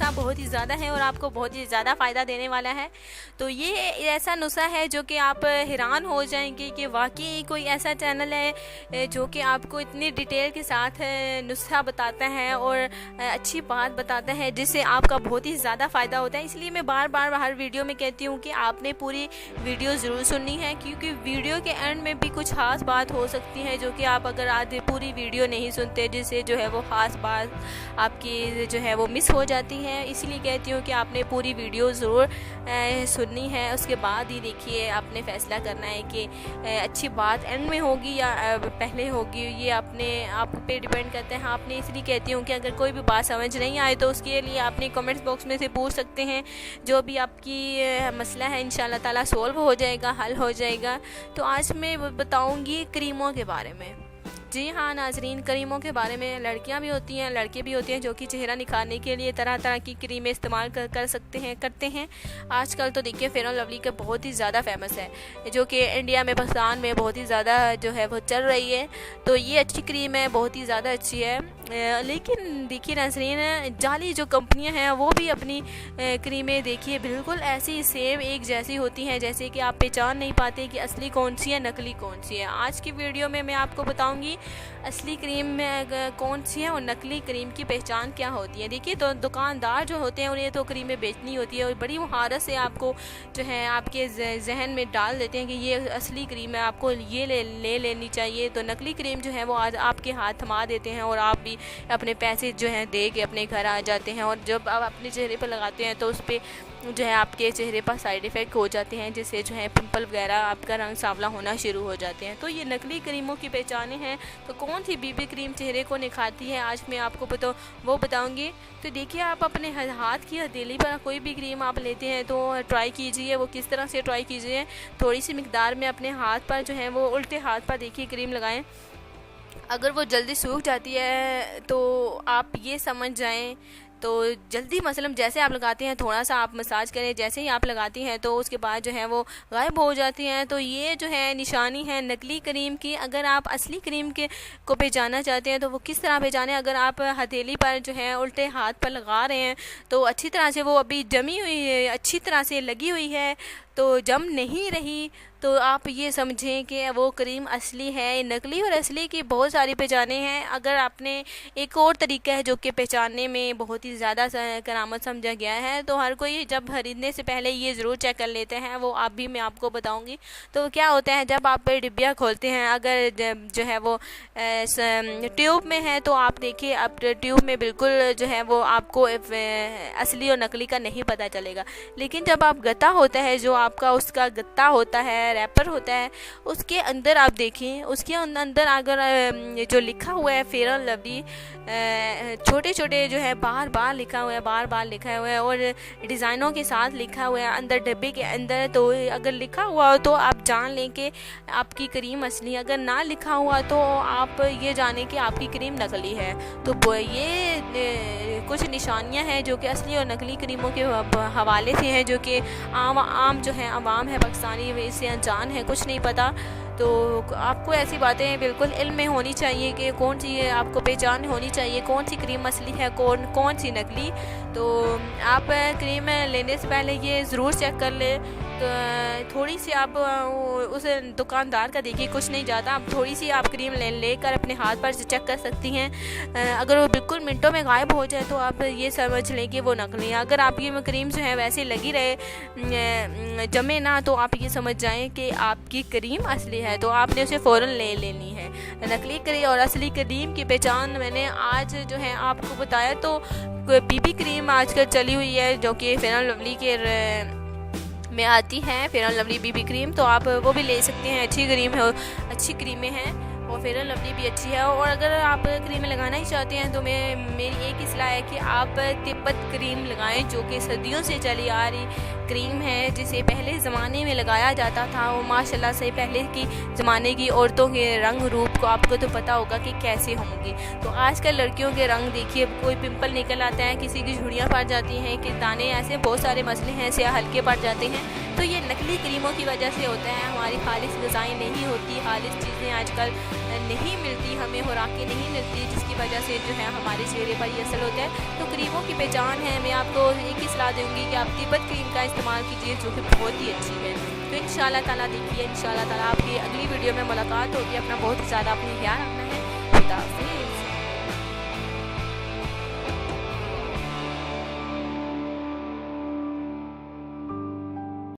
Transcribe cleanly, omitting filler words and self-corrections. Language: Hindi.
नुस्खा बहुत ही ज़्यादा है और आपको बहुत ही ज़्यादा फ़ायदा देने वाला है। तो ये ऐसा नुस्खा है जो कि आप हैरान हो जाएंगे कि वाकई कोई ऐसा चैनल है जो कि आपको इतनी डिटेल के साथ नुस्खा बताता है और अच्छी बात बताता है जिससे आपका बहुत ही ज़्यादा फ़ायदा होता है। इसलिए मैं बार बार हर वीडियो में कहती हूँ कि आपने पूरी वीडियो ज़रूर सुननी है, क्योंकि वीडियो के एंड में भी कुछ ख़ास बात हो सकती है जो कि आप अगर आधे पूरी वीडियो नहीं सुनते जिससे जो है वो ख़ास बात आपकी जो है वो मिस हो जाती है। इसलिए कहती हूँ कि आपने पूरी वीडियो ज़रूर सुननी है, उसके बाद ही देखिए आपने फ़ैसला करना है कि अच्छी बात एंड में होगी या पहले होगी। ये अपने आप पे डिपेंड करते हैं। आपने इसलिए कहती हूँ कि अगर कोई भी बात समझ नहीं आए तो उसके लिए आपने कमेंट्स बॉक्स में से पूछ सकते हैं, जो भी आपकी मसला है इंशाल्लाह ताला सोल्व हो जाएगा, हल हो जाएगा। तो आज मैं बताऊँगी क्रीमों के बारे में। जी हाँ नाजरीन, क्रीमों के बारे में। लड़कियां भी होती हैं, लड़के भी होते हैं जो कि चेहरा निखारने के लिए तरह तरह की क्रीमें इस्तेमाल कर सकते हैं, करते हैं। आजकल तो देखिए फेयर एंड लवली का बहुत ही ज़्यादा फेमस है, जो कि इंडिया में, पाकिस्तान में बहुत ही ज़्यादा जो है वो चल रही है। तो ये अच्छी क्रीम है, बहुत ही ज़्यादा अच्छी है। लेकिन देखिए नाजरीन, जाली जो कंपनियां हैं वो भी अपनी क्रीमें देखिए बिल्कुल ऐसी सेम एक जैसी होती हैं, जैसे कि आप पहचान नहीं पाते कि असली कौन सी है, नकली कौन सी है। आज की वीडियो में मैं आपको बताऊंगी असली क्रीम में कौन सी है और नकली क्रीम की पहचान क्या होती है। देखिए तो दुकानदार जो होते हैं उन्हें तो क्रीमें बेचनी होती है और बड़ी महारत से आपको जो है आपके जहन में डाल देते हैं कि ये असली क्रीम है, आपको ये ले लेनी चाहिए। तो नकली क्रीम जो है वो आज आपके हाथ थमा देते हैं और आप भी अपने पैसे जो हैं दे के अपने घर आ जाते हैं। और जब आप अपने चेहरे पर लगाते हैं तो उस पर जो है आपके चेहरे पर साइड इफ़ेक्ट हो जाते हैं, जिससे जो है पिंपल वगैरह, आपका रंग सांवला होना शुरू हो जाते हैं। तो ये नकली क्रीमों की पहचानें हैं। तो कौन सी बीबी क्रीम चेहरे को निखारती है आज मैं आपको वो बताऊंगी। तो देखिए आप अपने हाथ की हथेली पर कोई भी क्रीम आप लेते हैं तो ट्राई कीजिए। वो किस तरह से ट्राई कीजिए, थोड़ी सी मिकदार में अपने हाथ पर जो है वो उल्टे हाथ पर देखिए क्रीम लगाएं। अगर वो जल्दी सूख जाती है तो आप ये समझ जाएं, तो जल्दी मसलन जैसे आप लगाते हैं थोड़ा सा आप मसाज करें, जैसे ही आप लगाती हैं तो उसके बाद जो है वो गायब हो जाती हैं। तो ये जो है निशानी है नकली क्रीम की। अगर आप असली क्रीम के को पहचानना चाहते हैं तो वो किस तरह पहचाने, अगर आप हथेली पर जो है उल्टे हाथ पर लगा रहे हैं तो अच्छी तरह से वो अभी जमी हुई है, अच्छी तरह से लगी हुई है, तो जम नहीं रही तो आप ये समझें कि वो क्रीम असली है। नकली और असली की बहुत सारी पहचानें हैं। अगर आपने एक और तरीका है जो कि पहचानने में बहुत ही ज़्यादा करामत समझा गया है, तो हर कोई जब खरीदने से पहले ये ज़रूर चेक कर लेते हैं, वो आप भी मैं आपको बताऊंगी। तो क्या होता है, जब आप डिब्बिया खोलते हैं, अगर जो है वो ट्यूब में है तो आप देखिए अब ट्यूब में बिल्कुल जो है वो आपको असली और नकली का नहीं पता चलेगा। लेकिन जब आप गत्ता होता है, जो आपका उसका गत्ता होता है, रैपर होता है, उसके अंदर आप देखें, उसके अंदर अगर जो लिखा हुआ है फेयर एंड लवली, छोटे छोटे जो है बार बार लिखा हुआ है, बार बार लिखा हुआ है और डिज़ाइनों के साथ लिखा हुआ है अंदर डब्बे के अंदर, तो अगर लिखा हुआ हो तो आप जान लें कि आपकी क्रीम असली। अगर ना लिखा हुआ तो आप ये जानें कि आपकी क्रीम नकली है। तो ये कुछ निशानियां हैं जो कि असली और नकली क्रीमों के हवाले से हैं, जो कि आम जो है आवाम है पाकिस्तानी वे इससे अनजान है, कुछ नहीं पता। तो आपको ऐसी बातें बिल्कुल इल्म में होनी चाहिए कि कौन सी आपको पहचान होनी चाहिए, कौन सी क्रीम असली है, कौन सी नकली। तो आप क्रीम लेने से पहले ये ज़रूर चेक कर ले। तो थोड़ी सी आप उस दुकानदार का देखिए, कुछ नहीं जाता, आप थोड़ी सी आप क्रीम लेकर अपने हाथ पर से चेक कर सकती हैं। अगर वो बिल्कुल मिनटों में गायब हो जाए तो आप ये समझ लें कि वो नकली है। अगर आपकी क्रीम जो है वैसे लगी रहे, जमे ना, तो आप ये समझ जाएं कि आपकी क्रीम असली है, तो आपने उसे फ़ौरन ले लेनी है। नकली क्रीम और असली क्रीम की पहचान मैंने आज जो है आपको बताया। तो बीबी क्रीम आजकल चली हुई है जो कि फेयर एंड लवली के में आती है, fair and lovely BB cream, तो आप वो भी ले सकते हैं। अच्छी क्रीम है, अच्छी क्रीमें हैं और फेयर एंड लवली भी अच्छी है। और अगर आप क्रीम लगाना ही चाहते हैं तो मेरी एक ही सलाह है कि आप तिब्बत क्रीम लगाएं, जो कि सदियों से चली आ रही क्रीम है जिसे पहले ज़माने में लगाया जाता था, वो माशाल्लाह से पहले की ज़माने की औरतों के रंग रूप को आपको तो पता होगा कि कैसे होंगे। तो आजकल लड़कियों के रंग देखिए, कोई पिंपल निकल आता है, किसी की झुर्रियाँ पड़ जाती हैं, कि दाने, ऐसे बहुत सारे मसले हैं, ऐसे हल्के पड़ जाते हैं। तो ये नकली क्रीमों की वजह से होता है। हमारी खालिश ग़िज़ाएँ नहीं होती, खालिश चीज़ें आजकल नहीं मिलती हमें, खुराकें नहीं मिलती, जिसकी वजह से जो है हमारे चेहरे पर ये असर होता है। तो क्रीमों की पहचान है। मैं आपको एक ही सलाह दूँगी कि आप तिब्बत क्रीम का इस्तेमाल कीजिए, जो कि बहुत ही अच्छी है। तो इंशाअल्लाह ताला देखिए, इंशाअल्लाह ताला आपकी अगली वीडियो में मुलाकात होगी। अपना बहुत ही ज़्यादा अपनी ख्याल रखना है। खुदा हाफ़िज़।